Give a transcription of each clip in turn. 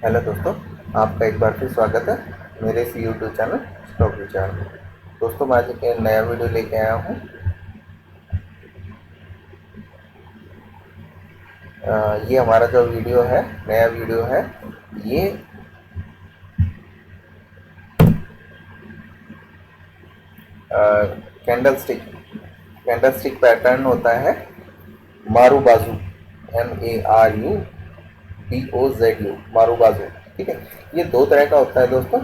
Hello दोस्तों, आपका एक बार फिर स्वागत है मेरे इस यूट्यूब चैनल स्टॉक विचार में। दोस्तों, मैं आज एक नया वीडियो लेके आया हूँ। ये हमारा जो वीडियो है, नया वीडियो है, ये कैंडल स्टिक पैटर्न होता है, मारू बाजू, MARUBOZU, मारू बाजू। ठीक है, ये दो तरह का होता है दोस्तों।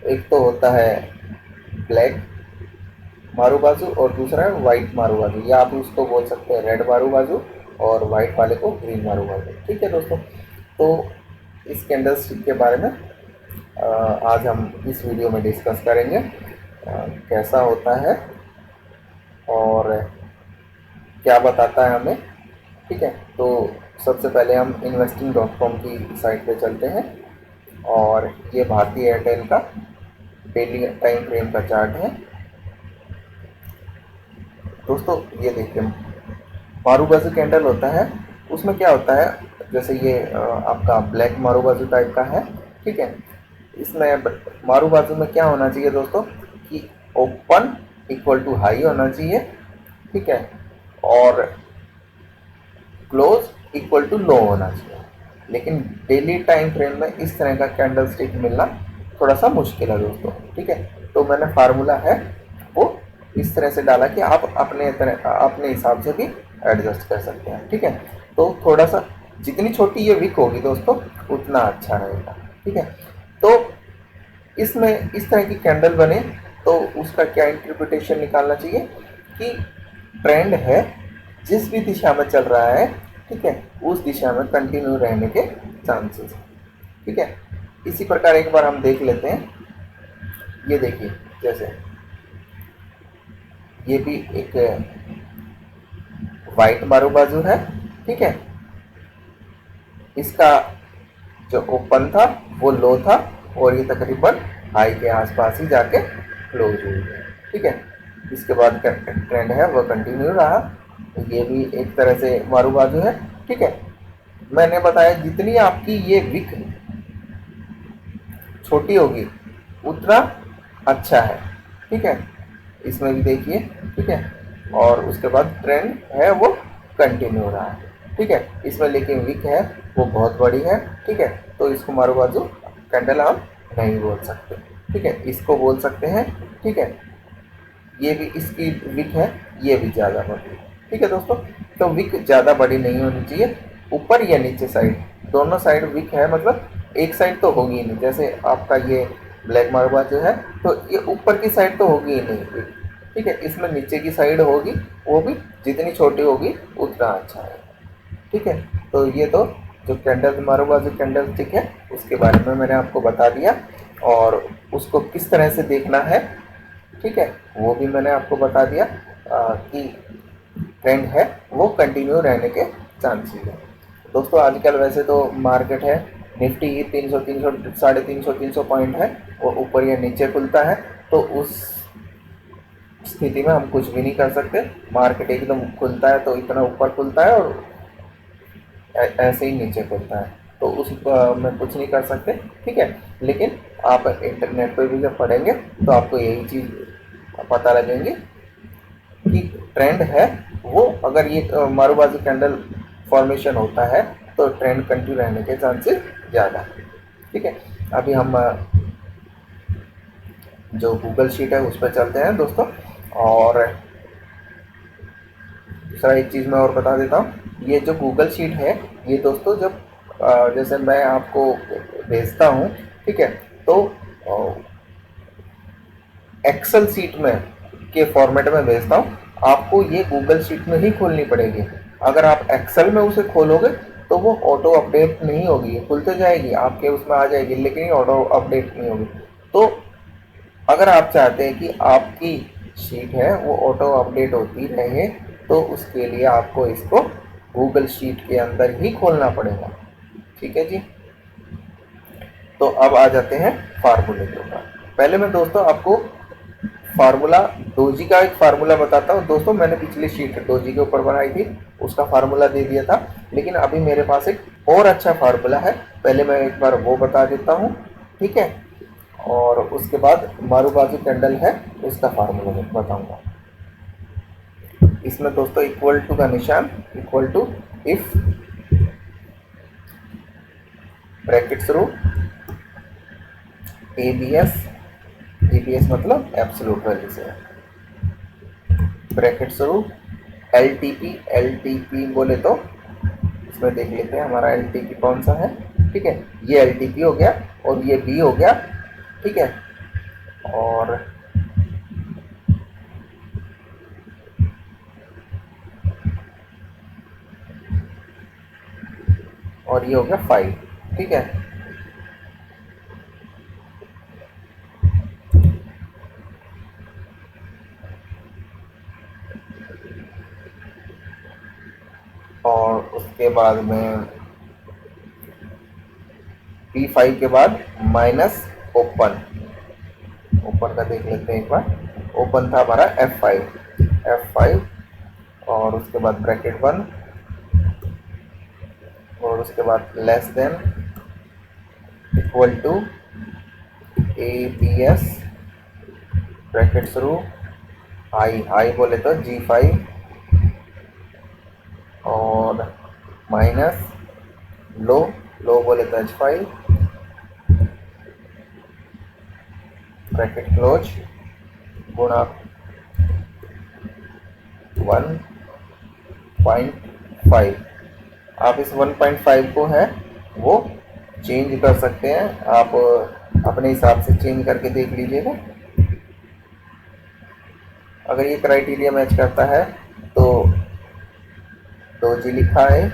एक तो होता है ब्लैक मारू बाजू और दूसरा है वाइट मारू बाजू, या आप उसको बोल सकते हैं रेड मारू बाजू और वाइट वाले को ग्रीन मारू बाजू। ठीक है दोस्तों, तो इस कैंडल स्टिक के बारे में आज हम इस वीडियो में डिस्कस करेंगे, कैसा होता है और क्या बताता है हमें। ठीक है, तो सबसे पहले हम investing.com की साइट पे चलते हैं और ये भारतीय एयरटेल का डेली टाइम फ्रेम का चार्ट है। दोस्तों ये देखिए, मारूबाजू कैंडल होता है, उसमें क्या होता है, जैसे ये आपका ब्लैक मारूबाजू टाइप का है। ठीक है, इसमें मारूबाजू में क्या होना चाहिए दोस्तों कि ओपन इक्वल टू हाई होना चाहिए। ठीक है, और क्लोज इक्वल टू लो होना चाहिए। लेकिन डेली टाइम फ्रेम में इस तरह का कैंडल स्टिक मिलना थोड़ा सा मुश्किल है दोस्तों। ठीक है, तो मैंने फार्मूला है वो इस तरह से डाला कि आप अपने हिसाब से भी एडजस्ट कर सकते हैं। ठीक है, तो थोड़ा सा जितनी छोटी ये विक होगी दोस्तों उतना अच्छा रहेगा। ठीक है, तो इसमें इस तरह की कैंडल बने तो उसका क्या इंटरप्रिटेशन निकालना चाहिए कि ट्रेंड है, जिस भी दिशा में चल रहा है, ठीक है, उस दिशा में कंटिन्यू रहने के चांसेस। ठीक है, इसी प्रकार एक बार हम देख लेते हैं। ये देखिए, जैसे ये भी एक वाइट मारू बाजू है। ठीक है, इसका जो ओपन था वो लो था और ये तकरीबन हाई के आसपास ही जाके क्लोज हुई है। ठीक है, इसके बाद का ट्रेंड है वो कंटिन्यू रहा। ये भी एक तरह से मारू बाजू है। ठीक है, मैंने बताया जितनी आपकी ये विक छोटी होगी उतना अच्छा है। ठीक है, इसमें भी देखिए। ठीक है, और उसके बाद ट्रेंड है वो कंटिन्यू रहा है। ठीक है, इसमें लेकिन विक है वो बहुत बड़ी है। ठीक है, तो इसको मारू बाजू कैंडल हम नहीं बोल सकते। ठीक है, इसको बोल सकते हैं। ठीक है, ये भी इसकी विक है, ये भी ज़्यादा बड़ी है। ठीक है दोस्तों, तो विक ज़्यादा बड़ी नहीं होनी चाहिए, ऊपर या नीचे साइड दोनों साइड विक है, मतलब एक साइड तो होगी ही नहीं। जैसे आपका ये ब्लैक मार्बल जो है, तो ये ऊपर की साइड तो होगी ही नहीं विक। ठीक है, इसमें नीचे की साइड होगी, वो भी जितनी छोटी होगी उतना अच्छा है। ठीक है, तो ये तो जो कैंडल मारूबा जो कैंडल स्टिक है उसके बारे में मैंने आपको बता दिया और उसको किस तरह से देखना है। ठीक है, वो भी मैंने आपको बता दिया कि ट्रेंड है वो कंटिन्यू रहने के चांसेस है। दोस्तों आजकल वैसे तो मार्केट है निफ्टी 300 300 350 300 पॉइंट है, वो ऊपर या नीचे खुलता है, तो उस स्थिति में हम कुछ भी नहीं कर सकते। मार्केट एकदम खुलता है तो इतना ऊपर खुलता है और ऐसे ही नीचे खुलता है, तो उस में कुछ नहीं कर सकते। ठीक है, लेकिन आप इंटरनेट पर भी जब पढ़ेंगे तो आपको यही चीज़ पता लगेंगे कि ट्रेंड है वो, अगर ये मारूबाजू कैंडल फॉर्मेशन होता है तो ट्रेंड कंटिन्यू रहने के चांसेस ज़्यादा है। ठीक है, अभी हम जो गूगल शीट है उस पर चलते हैं दोस्तों। और दूसरा एक चीज़ मैं और बता देता हूँ, ये जो गूगल शीट है ये दोस्तों जब जैसे मैं आपको भेजता हूँ, ठीक है, तो एक्सेल शीट में के फॉर्मेट में भेजता हूँ, आपको ये गूगल शीट में ही खोलनी पड़ेगी। अगर आप एक्सेल में उसे खोलोगे तो वो ऑटो अपडेट नहीं होगी, खुल तो जाएगी आपके उसमें आ जाएगी लेकिन ये ऑटो अपडेट नहीं होगी। तो अगर आप चाहते हैं कि आपकी शीट है वो ऑटो अपडेट होती रहे तो उसके लिए आपको इसको गूगल शीट के अंदर ही खोलना पड़ेगा। ठीक है जी, तो अब आ जाते हैं फार्मूले के ऊपर। पहले मैं दोस्तों आपको फार्मूला डोजी का एक फार्मूला बताता हूँ। दोस्तों मैंने पिछली शीट डोजी के ऊपर बनाई थी, उसका फार्मूला दे दिया था। लेकिन अभी मेरे पास एक और अच्छा फार्मूला है, पहले मैं एक बार वो बता देता हूँ, ठीक है, और उसके बाद मारू बाजू कैंडल है उसका फार्मूला मैं बताऊंगा। इसमें दोस्तों इक्वल टू का निशान, इक्वल टू इफ ब्रैकेट शुरू एबीएस, एबीएस मतलब एब्सोल्यूट वैल्यू से, ब्रैकेट शुरू एलटीपी, एलटीपी बोले तो इसमें देख लेते हैं हमारा एलटीपी कौन सा है, ठीक है, ये एलटीपी हो गया और ये बी हो गया, ठीक है, और ये हो गया 5, ठीक है। और उसके बाद में P5 के बाद माइनस ओपन, ओपन का देख लेते हैं एक बार, ओपन था हमारा F5, F5 और उसके बाद ब्रैकेट 1 और उसके बाद less then equal to ABS bracket शुरू हाई, हाई बोले तो G5 और माइनस लो, लो बोले तो H5 ब्रैकेट क्लोज गुणा 1.5। आप इस 1.5 को है वो चेंज कर सकते हैं, आप अपने हिसाब से चेंज करके देख लीजिएगा। अगर ये क्राइटेरिया मैच करता है तो 2G लिखा है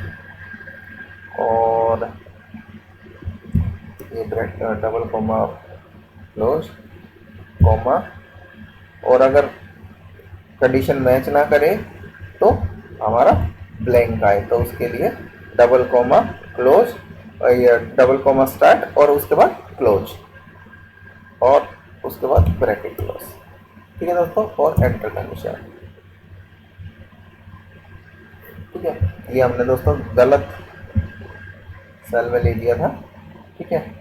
और ये bracket double comma close comma, और अगर कंडीशन मैच ना करे तो हमारा ब्लैंक आए, तो उसके लिए डबल कोमा क्लोज, या डबल कोमा स्टार्ट और उसके बाद क्लोज और उसके बाद ब्रैकेट क्लोज, ठीक है दोस्तों, और एंटर का निशान, ठीक है। ये हमने दोस्तों गलत सेल में ले लिया था, ठीक है,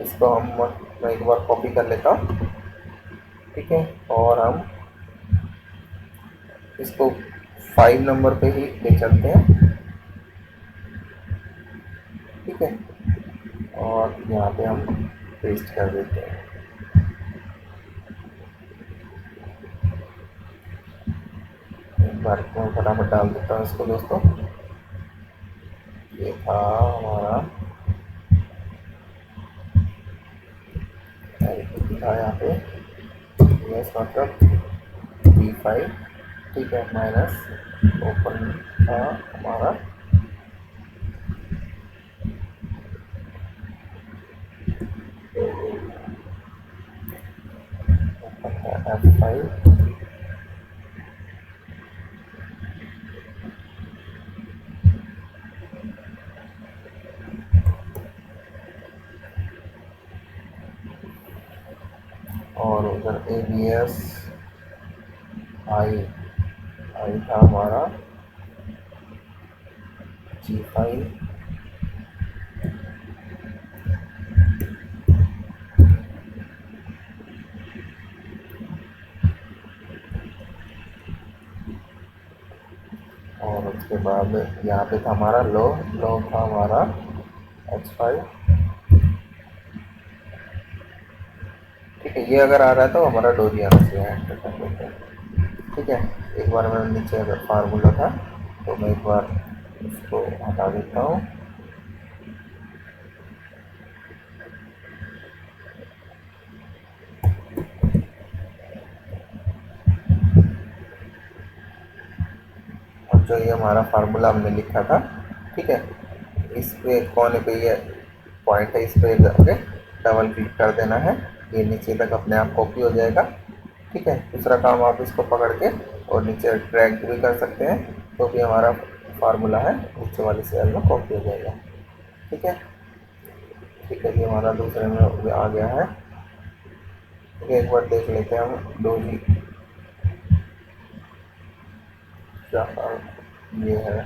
इसको मैं एक बार कॉपी कर लेता हूँ, ठीक है, और हम इसको 5 नंबर पे ही ले चलते हैं, ठीक है, और यहाँ पे हम पेस्ट कर देते हैं। एक बार मैं फटाफट डाल देता हूँ इसको दोस्तों। ये था हमारा था यहाँ पे यस मतलब B5, ठीक है, माइनस ओपन था हमारा ओपन था F5 और उधर ABS आई, आई था हमारा G5 और उसके बाद यहाँ पे था हमारा लो, लो था हमारा H5, ठीक है। ये अगर आ रहा है तो हमारा डोजी आना चाहिए, ठीक है। एक बार मैं नीचे अगर फार्मूला था तो मैं एक बार इसको हटा देता हूँ, और जो ये हमारा फार्मूला हमने लिखा था, ठीक है, इस पे कोने पे ये पॉइंट है, इस पे जाके डबल क्लिक कर देना है, ये नीचे तक अपने आप कॉपी हो जाएगा, ठीक है। दूसरा काम आप इसको पकड़ के और नीचे ड्रैग भी कर सकते हैं, तो भी हमारा फार्मूला है नीचे वाली सेल में कॉपी हो जाएगा, ठीक है, ठीक है। ये हमारा दूसरे में आ गया है, एक बार देख लेते हैं हम डोजी क्या ये है,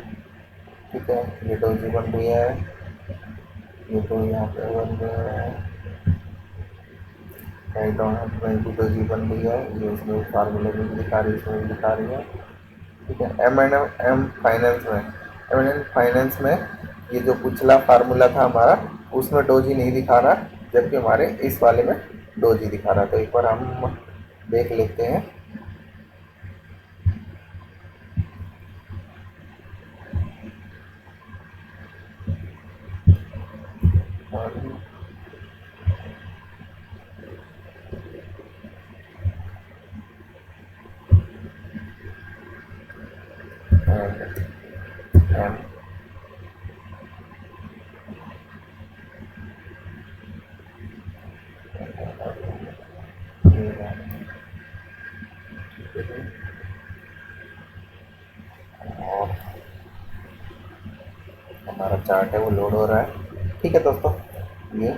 ठीक है, ये डो जी बन रही है, ये तो यहाँ पे बन रहा है, राइट डाउन में भी डो जी बन रही है, ये इसमें फार्मूले में भी दिखा रही है, इसमें भी दिखा रही है। ठीक है, एम फाइनेंस में, एम एंड फाइनेंस में ये जो पिछला फार्मूला था हमारा, उसमें डोजी नहीं दिखा रहा, जबकि हमारे इस वाले में डोजी दिखा रहा। तो एक बार हम देख लेते हैं। एम और हमारा चार्ट है वो लोड हो रहा है। ठीक है दोस्तों, ये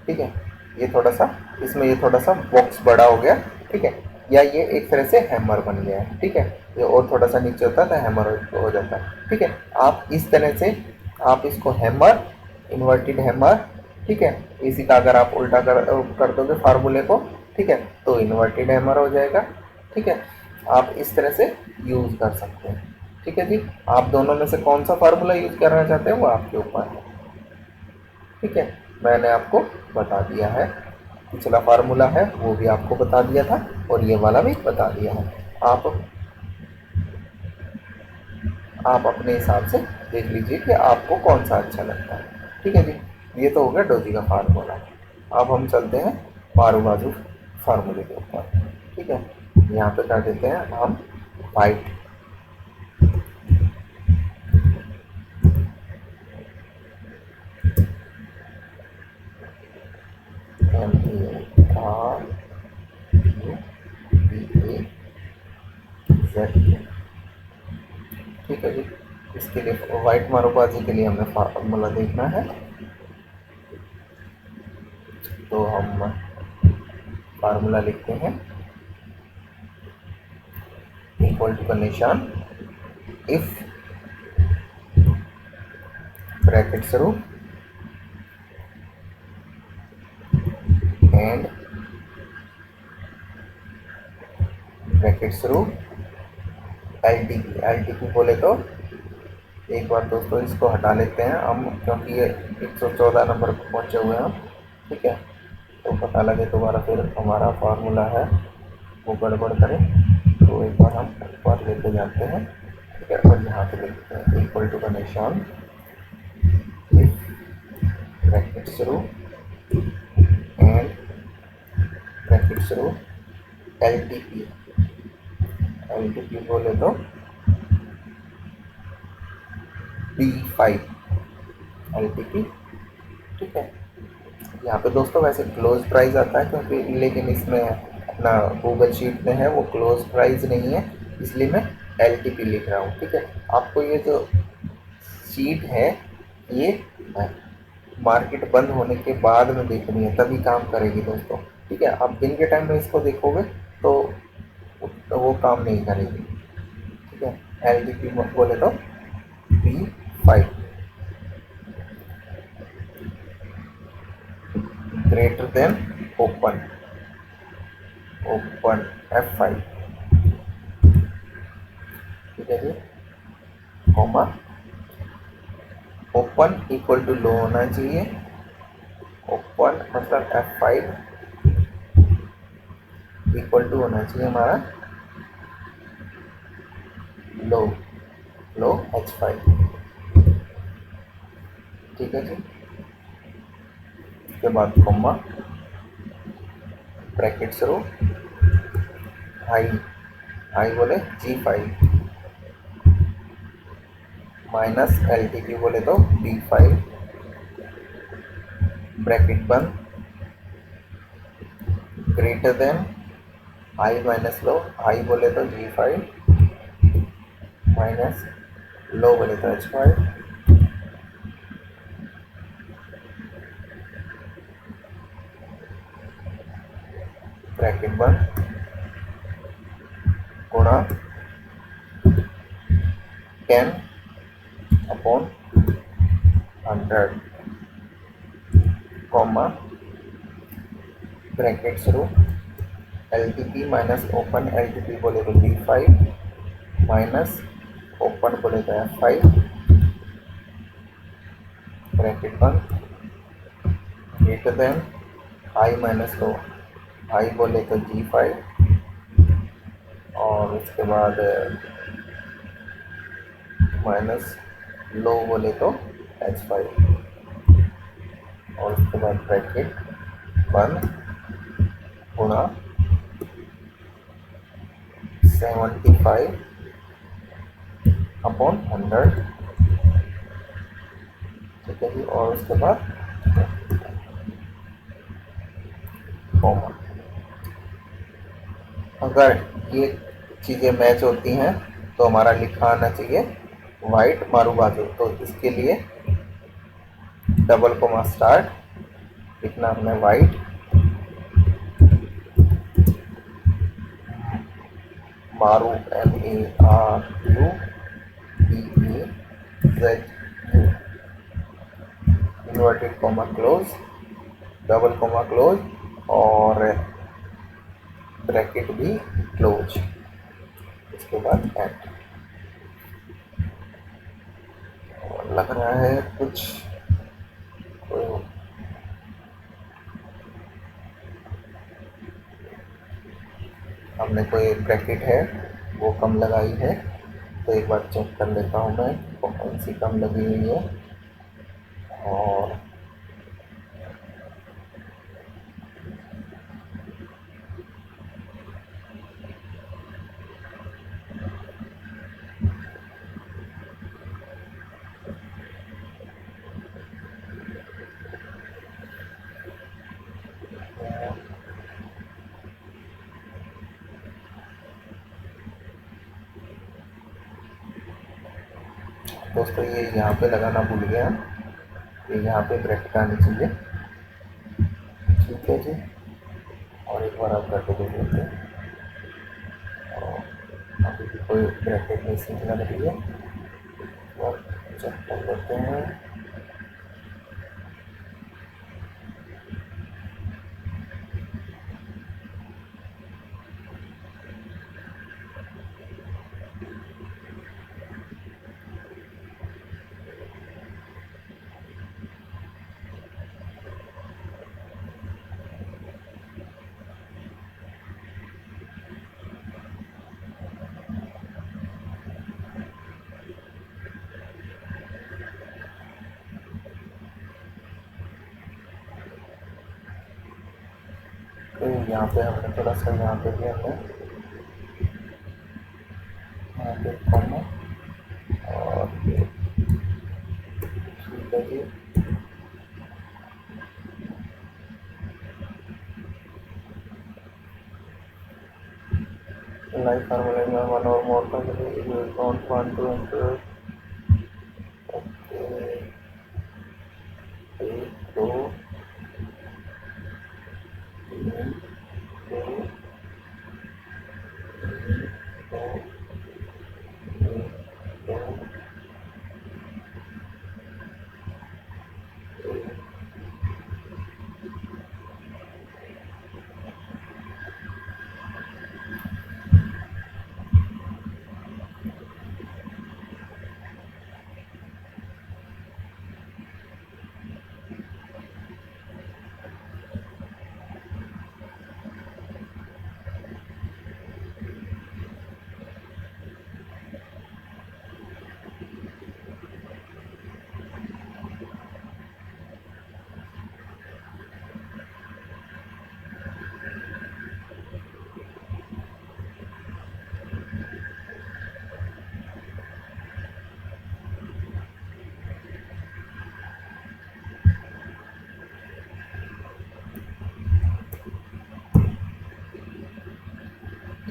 ठीक है, ये थोड़ा सा इसमें ये थोड़ा सा बॉक्स बड़ा हो गया। ठीक है, या ये एक तरह से हैमर बन गया है। ठीक है, ये और थोड़ा सा नीचे होता है तो हैमर हो जाता है। ठीक है, आप इस तरह से आप इसको हैमर, इन्वर्टेड हैमर, ठीक है, इसी का अगर आप उल्टा कर दोगे फार्मूले को, ठीक है, तो इन्वर्टेड हैमर हो जाएगा। ठीक है, आप इस तरह से यूज़ कर सकते हैं। ठीक है जी, आप दोनों में से कौन सा फार्मूला यूज़ करना चाहते हैं वो आपके ऊपर है। ठीक है, मैंने आपको बता दिया है, पिछला फार्मूला है वो भी आपको बता दिया था और ये वाला भी बता दिया है। आप अपने हिसाब से देख लीजिए कि आपको कौन सा अच्छा लगता है। ठीक है जी, ये तो हो गया डोजी का फार्मूला। अब हम चलते हैं मारू बाजू फार्मूले के ऊपर। ठीक है, यहाँ पे कर देते हैं हम वाइट, MARUBAZU, ठीक है जी। इसके लिए वाइट मारूबाजी के लिए हमें फार्मूला देखना है, तो हम फार्मूला लिखते हैं इक्वल टू का निशान, इफ ब्रैकेट शुरू एंड ब्रैकेट शुरू एल टी पी बोले तो एक बार दोस्तों इसको हटा लेते हैं हम, क्योंकि ये 114 नंबर पर पहुँचे हुए हैं हम। ठीक है, तो पता लगे दोबारा फिर हमारा फार्मूला है वो गड़बड़ करे, तो एक बार हम ऊपर लेते जाते हैं। ठीक है, और यहाँ पे लिखते हैं इक्वल टू का निशान, ब्रैकेट शुरू एंड ब्रैकेट शुरू एल टी पी बोले तो B5 एल टी पी। ठीक है, यहाँ पे दोस्तों वैसे क्लोज प्राइस आता है, क्योंकि लेकिन इसमें अपना गूगल शीट में है वो क्लोज प्राइस नहीं है, इसलिए मैं एल टी पी लिख रहा हूँ। ठीक है, आपको ये जो शीट है ये मार्केट बंद होने के बाद में देखनी है, तभी काम करेगी दोस्तों। ठीक है, आप दिन के टाइम में इसको देखोगे तो वो काम नहीं करेगी। ठीक है, एल टी पी बोले तो B5 greater than open F5। ठीक है जी, comma open equal to low होना चाहिए, ओपन मतलब F5 इक्वल टू होना चाहिए हमारा लो, H5। ठीक है जी, उसके बाद कॉमा ब्रैकेट शुरू, हाई बोले G5 minus L T P बोले तो B5 ब्रैकेट बंद, greater than high minus low, high बोले तो G5 माइनस लो बोले तो H5 ब्रैकेट बंद, 10 अपॉन 100 कॉमा ब्रैकेट शुरू LTP माइनस ओपन LTP बोले तो B5 माइनस ओपन बोले तो F5 ब्रैकेट बंद greater than high minus low high बोले तो G5 और उसके बाद माइनस लो बोले तो H5 और उसके बाद ब्रैकेट बंद गुणा 75 अपॉन 100 ठीक है जी। और उसके बाद कॉमा। अगर ये चीज़ें मैच होती हैं तो हमारा लिखा आना चाहिए वाइट मारू बाजू। तो इसके लिए डबल कोमा स्टार्ट लिखना हमने वाइट मारू MARUBEZU inverted comma close double comma close और ब्रैकेट भी क्लोज इसके बाद एंड। लग रहा है कुछ हमने कोई ब्रैकेट है वो कम लगाई है तो एक बार चेक कर लेता हूँ मैं कौन सी कम लगी हुई है। और दोस्तों ये यहाँ पे लगाना भूल गया, ये यहाँ पे ब्रैकेट आनी चाहिए ठीक है जी। और एक बार आप करके देख लेते हैं और अभी भी कोई ब्रैकेट नहीं सीख लग रही है और चेक कर लेते हैं। तो यहाँ पे हमने थोड़ा सा यहाँ पे भी हमने यहाँ पे कॉमा और ठीक है जी। लाइक फार्मूला में वन और मोर का डोंट वांट टू एंटर दो तीन दो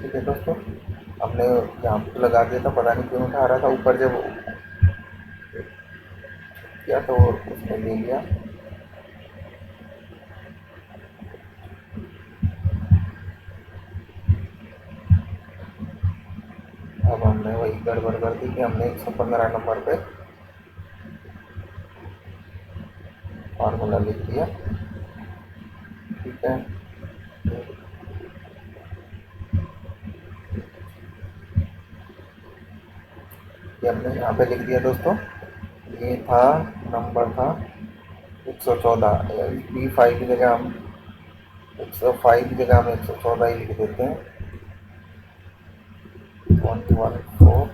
ठीक है दोस्तों। हमने यहाँ पे लगा दिया था, पता नहीं क्यों उठा रहा था ऊपर, जब किया तो उसने ले लिया। अब हमने वही गड़बड़ कर दी कि हमने 115 नंबर पे फार्मूला लिख दिया। ठीक है, ये हमने यहाँ पे लिख दिया दोस्तों। ये था, नंबर था 114। B5 की जगह हम 105 की जगह हम 114 ही लिख देते हैं। 114,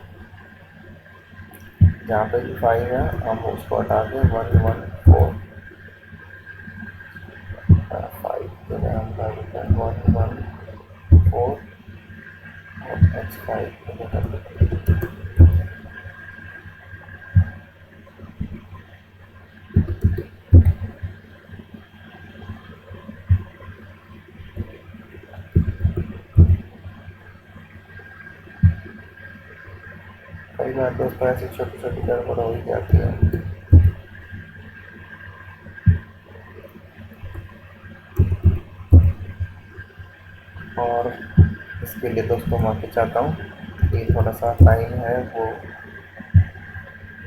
जहाँ पे भी 5 है हम उसको हटा के 114, 5 की जगह हम कर देते हैं 114 और H5 की जगह कर देते हैं। कई बार दोस्तों ऐसी छोटी छोटी गड़बड़ हो ही जाती है। और इसके लिए दोस्तों माफ़ी चाहता हूँ कि थोड़ा सा टाइम है वो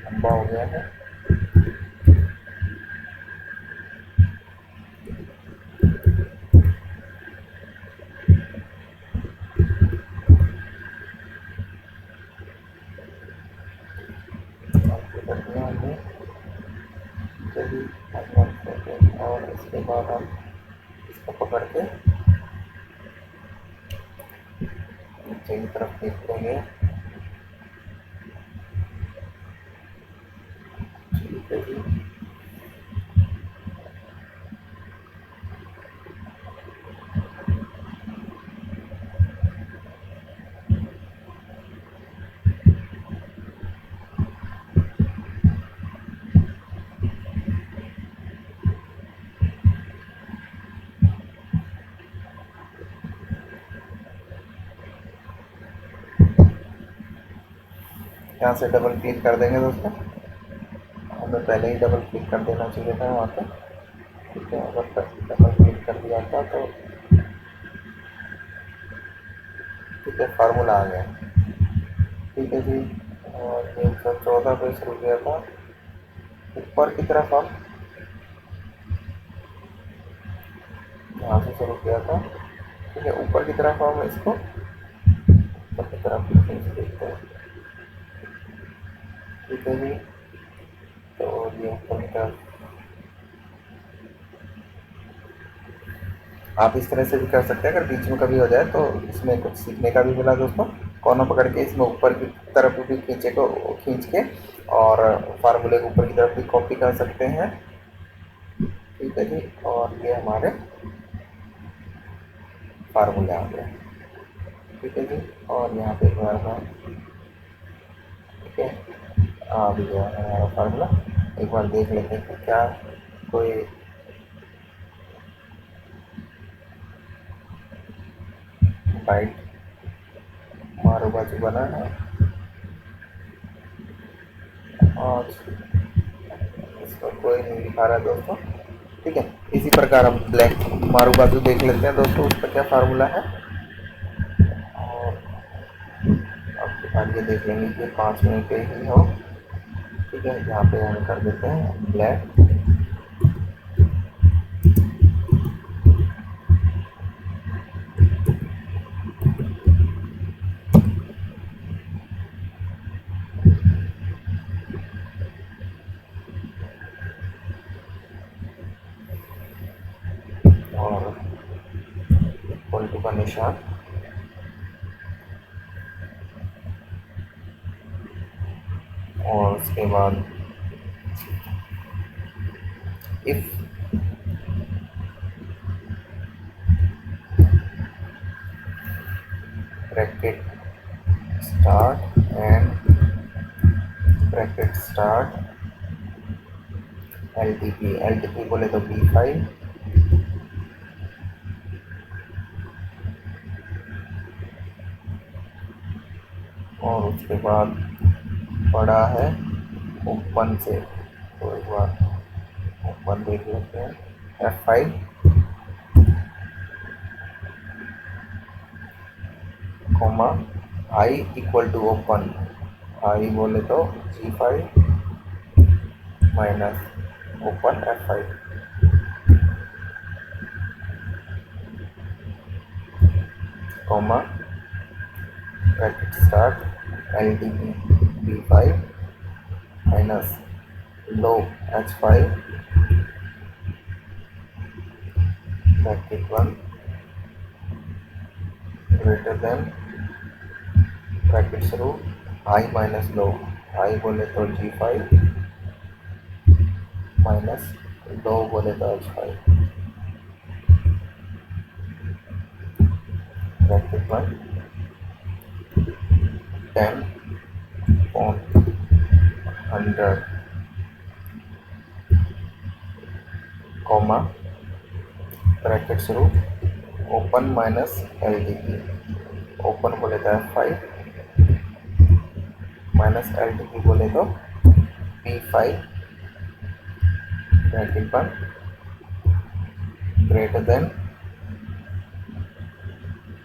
लंबा हो गया है। आपको कर दिया हमने चलिए, और इसके बाद हम इसको पकड़ के नीचे की तरफ खींच देंगे। ठीक है जी, यहाँ से डबल क्लिक कर देंगे दोस्तों। हमें पहले ही डबल क्लिक कर देना चाहिए था वहाँ पे। ठीक है, अगर डबल क्लिक कर दिया था तो ठीक है, फार्मूला आ गया। ठीक है जी, और ये 114 पे शुरू किया था, ऊपर की तरफ हम यहाँ से शुरू किया था। ठीक है, ऊपर की तरफ हम इसको ऊपर की तरफ खींच देखते हैं। ठीक है जी, तो ये ऊपर की तरफ आप इस तरह से भी कर सकते हैं। अगर बीच में कभी हो जाए तो इसमें कुछ सीखने का भी मिला दोस्तों। कोना पकड़ के इसमें ऊपर की तरफ भी खींच के और फार्मूले को ऊपर की तरफ भी कॉपी कर सकते हैं। ठीक है जी, और ये हमारे फार्मूले आ गए। ठीक है जी, और यहाँ पे एक बार मैं, ठीक है, आ भी गया है हमारा फार्मूला। एक बार देख लेते हैं कि क्या कोई बाइट मारो बाजू बना है। और इसमें कोई नहीं दिखा रहा है दोस्तों। ठीक है, इसी प्रकार हम ब्लैक मारू बाजू देख लेते हैं दोस्तों, उसका क्या फार्मूला है। और अब आगे देख लेंगे कि 5 मिनट के ही हो। ठीक है, यहाँ पे हम कर देते हैं ब्लैक, और इक्वल टू का निशान, और उसके बाद if bracket start and bracket start L T P बोले तो B5, और उसके बाद बड़ा है ओपन से, तो एक बार ओपन देख लेते हैं F5, comma I equal to open, I बोले तो G5 minus open F5, comma bracket start LDB B5 minus low H5 bracket 1 greater than bracket शुरू आई माइनस लो, आई बोले तो G5 माइनस लो बोले तो H5 bracket 1 10 on 100 comma bracket शुरू open minus LDB, open बोले तो F5 minus LDB बोले तो B5 bracket 1 greater than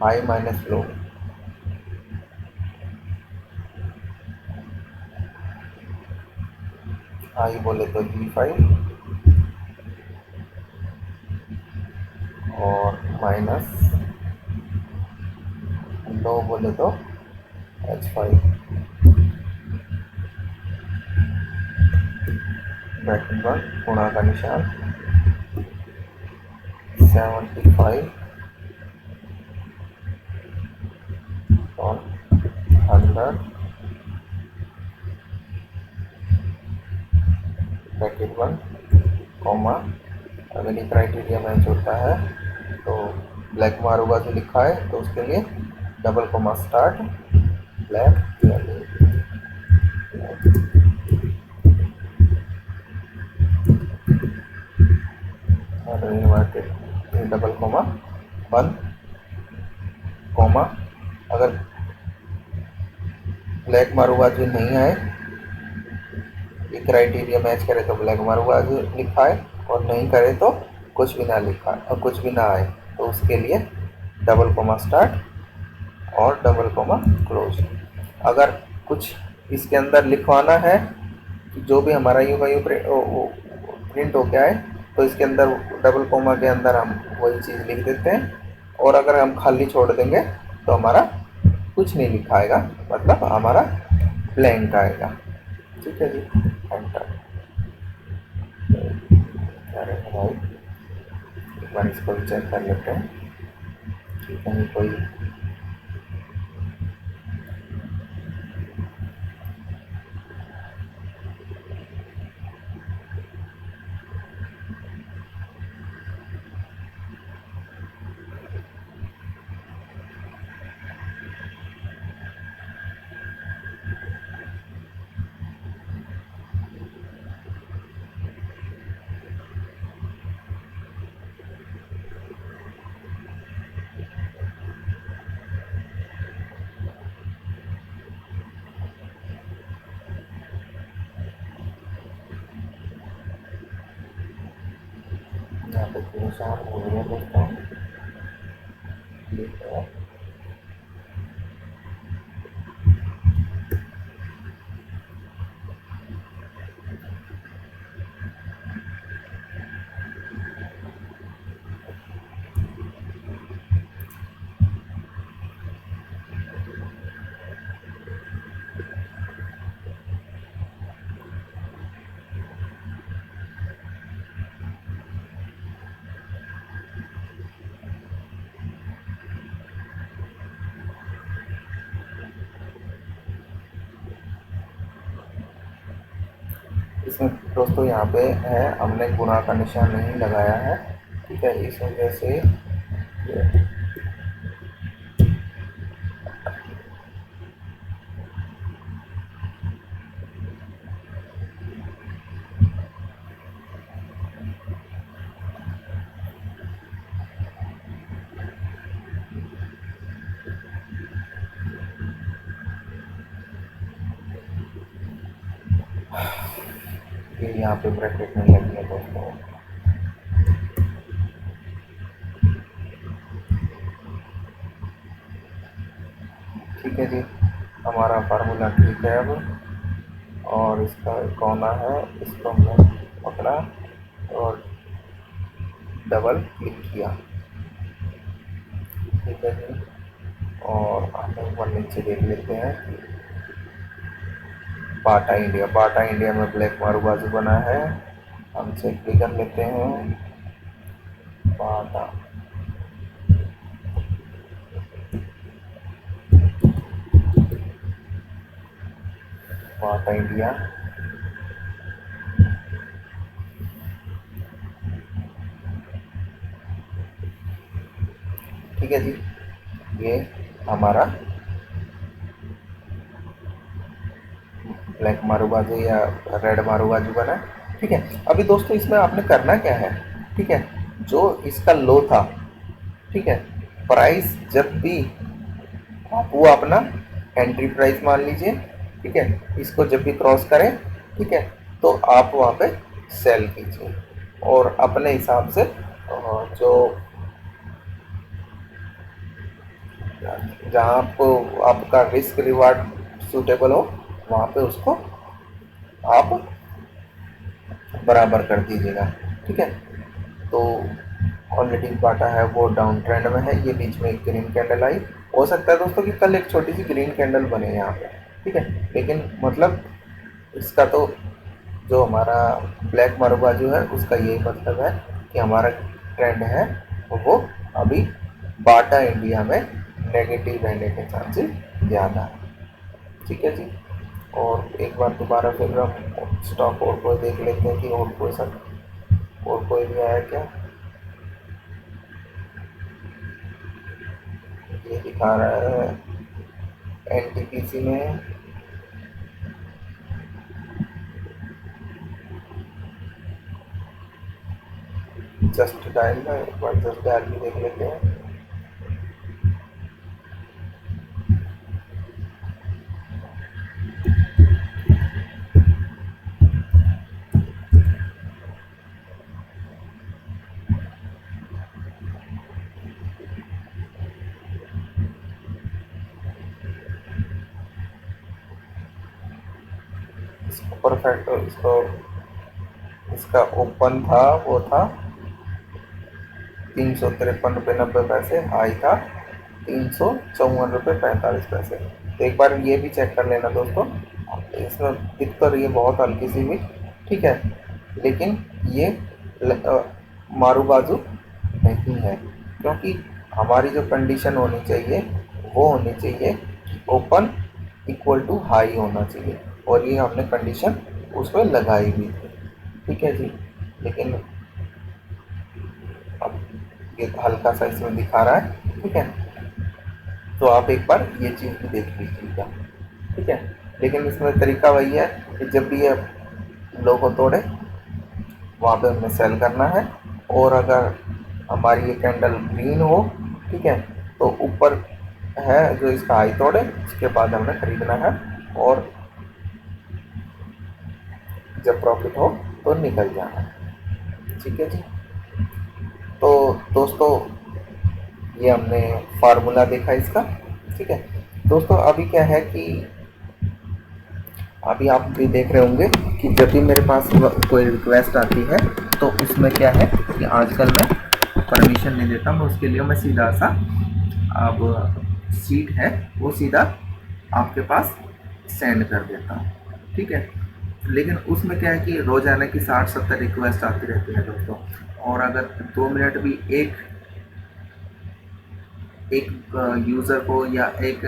I minus low, I बोले तो G5 और माइनस लो बोले तो H5 ब्रैकेट 1 गुणा का निशान 75 ऑन 100 ब्रैकेट 1 कॉमा, अगर ये क्राइटेरिया मैच होता है तो ब्लैक मारूंगा जो लिखा है तो उसके लिए double comma start black inverted double comma बंद कॉमा, अगर ब्लैक मारूंगा जो नहीं आए, ये क्राइटेरिया मैच करे तो ब्लैक मारूंगा जो लिखा है और नहीं करे तो कुछ भी ना लिखा और कुछ भी ना आए तो उसके लिए डबल कॉमा स्टार्ट और डबल कॉमा क्लोज। अगर कुछ इसके अंदर लिखवाना है जो भी हमारा यू का यू प्रिंट हो गया है तो इसके अंदर डबल कॉमा के अंदर हम वही चीज़ लिख देते हैं, और अगर हम खाली छोड़ देंगे तो हमारा कुछ नहीं लिखाएगा, मतलब हमारा ब्लैंक आएगा। ठीक है जी, एंटर। भाई एक बार इसको भी चेक कर लेते हैं कि कहीं कोई यहाँ पे निशान हो गया दोस्तों। ठीक है, इसमें दोस्तों यहाँ पे है हमने गुणा का निशान नहीं लगाया है। ठीक है, इस वजह से ये यहाँ पे ब्रैकेट नहीं लगी है दोस्तों। ठीक ठीक है जी, हमारा फार्मूला ठीक है अब। और इसका कोना है, इसको हमने पकड़ा और डबल क्लिक किया, ठीक है जी। और हम एक बार नीचे देख लेते हैं। बाटा इंडिया में ब्लैक मारू बाजू बना है, हम चेक भी कर लेते हैं। बाटा बाटा इंडिया, ठीक है जी, ये हमारा ब्लैक मारू बाजू या रेड मारू बाजू बना है, ठीक है। अभी दोस्तों इसमें आपने करना क्या है, ठीक है, जो इसका लो था, ठीक है, प्राइस जब भी आप वो अपना एंट्री प्राइस मान लीजिए, ठीक है, इसको जब भी क्रॉस करें, ठीक है, तो आप वहाँ पे सेल कीजिए और अपने हिसाब से जो जहाँ आपको आपका रिस्क रिवार्ड सूटेबल हो वहाँ पे उसको आप बराबर कर दीजिएगा, ठीक है। तो ऑलरेडी बाटा है वो डाउन ट्रेंड में है, ये बीच में एक ग्रीन कैंडल आई, हो सकता है दोस्तों कि कल एक छोटी सी ग्रीन कैंडल बने यहाँ पे, ठीक है, लेकिन मतलब इसका तो जो हमारा ब्लैक मारूबाजू है उसका यही मतलब है कि हमारा ट्रेंड है वो अभी बाटा इंडिया में नेगेटिव रहने के चांसेस ज़्यादा है, ठीक है जी। और एक बार दोबारा फिर हम स्टॉक और कोई देख लेते हैं कि और कोई सब और कोई भी आया क्या। ये दिखा रहा है एनटीपीसी में जस्ट डायल में, एक बार जस्ट डायल भी देख लेते हैं। इसको परफेक्ट, इसको इसका ओपन था वो था 353 रुपये 90 पैसे, हाई था 354 रुपये 45 पैसे। तो एक बार ये भी चेक कर लेना दोस्तों, इसमें दिख तो रही है बहुत हल्की सी भी, ठीक है, लेकिन ये मारू बाजू नहीं है, क्योंकि हमारी जो कंडीशन होनी चाहिए वो होनी चाहिए कि ओपन इक्वल टू हाई होना चाहिए, और ये हमने कंडीशन उसमें लगाई भी थी, ठीक है जी। लेकिन अब ये हल्का सा इसमें दिखा रहा है, ठीक है, तो आप एक बार ये चीज़ भी देख लीजिएगा, ठीक है। लेकिन इसमें तरीका वही है कि जब भी ये लो को तोड़े वहाँ पे हमें सेल करना है, और अगर हमारी ये कैंडल ग्रीन हो, ठीक है, तो ऊपर है जो इसका हाई तोड़े उसके बाद हमें खरीदना है, और जब प्रॉफिट हो तो निकल जाना है, ठीक है जी। तो दोस्तों ये हमने फार्मूला देखा इसका, ठीक है। दोस्तों अभी क्या है कि अभी आप भी देख रहे होंगे कि जब भी मेरे पास कोई रिक्वेस्ट आती है तो उसमें क्या है कि आजकल मैं परमिशन नहीं देता हूँ, उसके लिए मैं सीधा सा अब सीट है वो सीधा आपके पास सेंड कर देता हूँ, ठीक है। लेकिन उसमें क्या है कि रोज़ाना की 60-70 रिक्वेस्ट आती रहती है दोस्तों, और अगर 2 मिनट भी एक यूज़र को या एक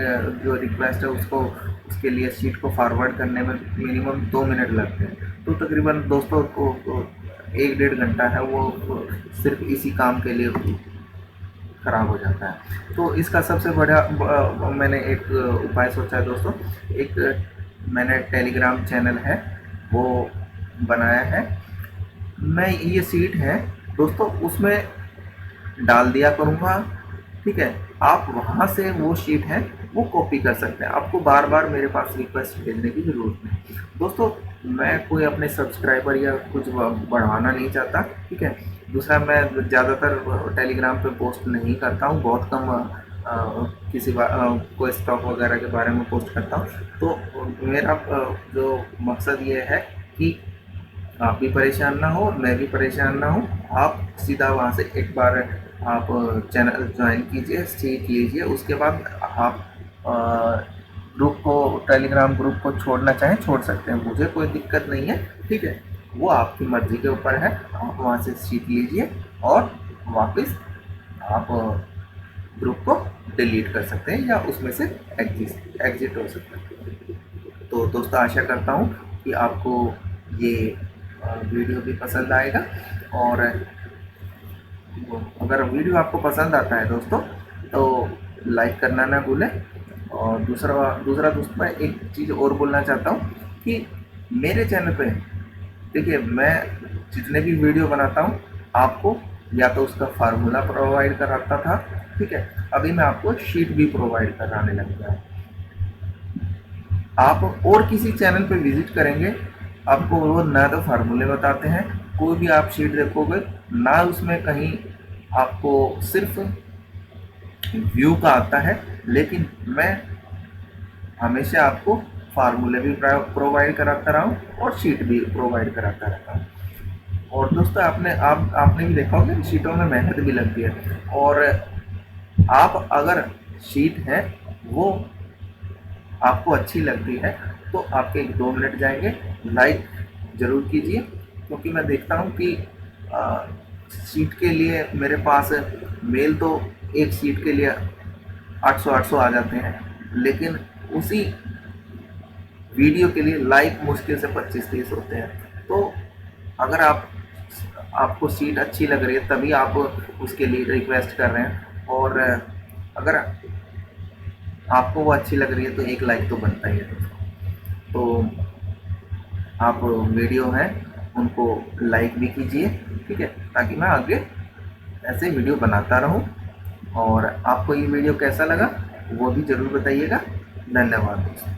जो रिक्वेस्ट है उसको उसके लिए शीट को फॉरवर्ड करने में मिनिमम 2 मिनट लगते हैं, तो तकरीबन दोस्तों को 1-1.5 घंटा है वो सिर्फ इसी काम के लिए ख़राब हो जाता है। तो इसका सबसे बड़ा मैंने एक उपाय सोचा है दोस्तों, एक मैंने टेलीग्राम चैनल है वो बनाया है, मैं ये सीट है दोस्तों उसमें डाल दिया करूँगा, ठीक है। आप वहाँ से वो शीट है वो कॉपी कर सकते हैं, आपको बार बार मेरे पास रिक्वेस्ट भेजने की ज़रूरत नहीं दोस्तों। मैं कोई अपने सब्सक्राइबर या कुछ बढ़ाना नहीं चाहता, ठीक है। दूसरा मैं ज़्यादातर टेलीग्राम पे पोस्ट नहीं करता हूँ, बहुत कम किसी कोई स्टॉक वगैरह के बारे में पोस्ट करता हूँ, तो मेरा जो मकसद ये है कि आप भी परेशान ना हो और मैं भी परेशान ना हूँ। आप सीधा वहाँ से एक बार आप चैनल ज्वाइन कीजिए, सीख लीजिए, उसके बाद आप ग्रुप को, टेलीग्राम ग्रुप को छोड़ना चाहें छोड़ सकते हैं, मुझे कोई दिक्कत नहीं है, ठीक है। वो आपकी मर्जी के ऊपर है, आप वहाँ से सीख लीजिए और वापस आप ग्रुप को डिलीट कर सकते हैं या उसमें से एग्जिट हो सकते हैं। तो दोस्तों आशा करता हूँ कि आपको ये वीडियो भी पसंद आएगा, और अगर वीडियो आपको पसंद आता है दोस्तों तो लाइक करना ना भूलें। और दूसरा दोस्त मैं एक चीज़ और बोलना चाहता हूँ कि मेरे चैनल पे देखिए, मैं जितने भी वीडियो बनाता हूँ आपको या तो उसका फार्मूला प्रोवाइड कराता था, ठीक है, अभी मैं आपको शीट भी प्रोवाइड कराने लग गया हूँ। आप और किसी चैनल पे विजिट करेंगे, आपको वो ना तो फार्मूले बताते हैं, कोई भी आप शीट देखोगे ना उसमें कहीं आपको सिर्फ व्यू का आता है, लेकिन मैं हमेशा आपको फार्मूले भी प्रोवाइड कराता रहा हूँ और शीट भी प्रोवाइड कराता रहता हूँ। और दोस्तों आपने भी देखा होगा कि शीटों में मेहनत भी लगती है, और आप अगर शीट है वो आपको अच्छी लगती है तो आपके 2 मिनट जाएंगे, लाइक ज़रूर कीजिए, क्योंकि मैं देखता हूँ कि सीट के लिए मेरे पास मेल तो एक सीट के लिए 800 आ जाते हैं, लेकिन उसी वीडियो के लिए लाइक मुश्किल से 25-30 होते हैं। तो अगर आपको सीट अच्छी लग रही है तभी आप उसके लिए रिक्वेस्ट कर रहे हैं, और अगर आपको वो अच्छी लग रही है तो एक लाइक तो बनता ही है। तो आप वीडियो हैं उनको लाइक भी कीजिए, ठीक है, ताकि मैं आगे ऐसे वीडियो बनाता रहूं। और आपको ये वीडियो कैसा लगा वो भी ज़रूर बताइएगा। धन्यवाद दोस्तों।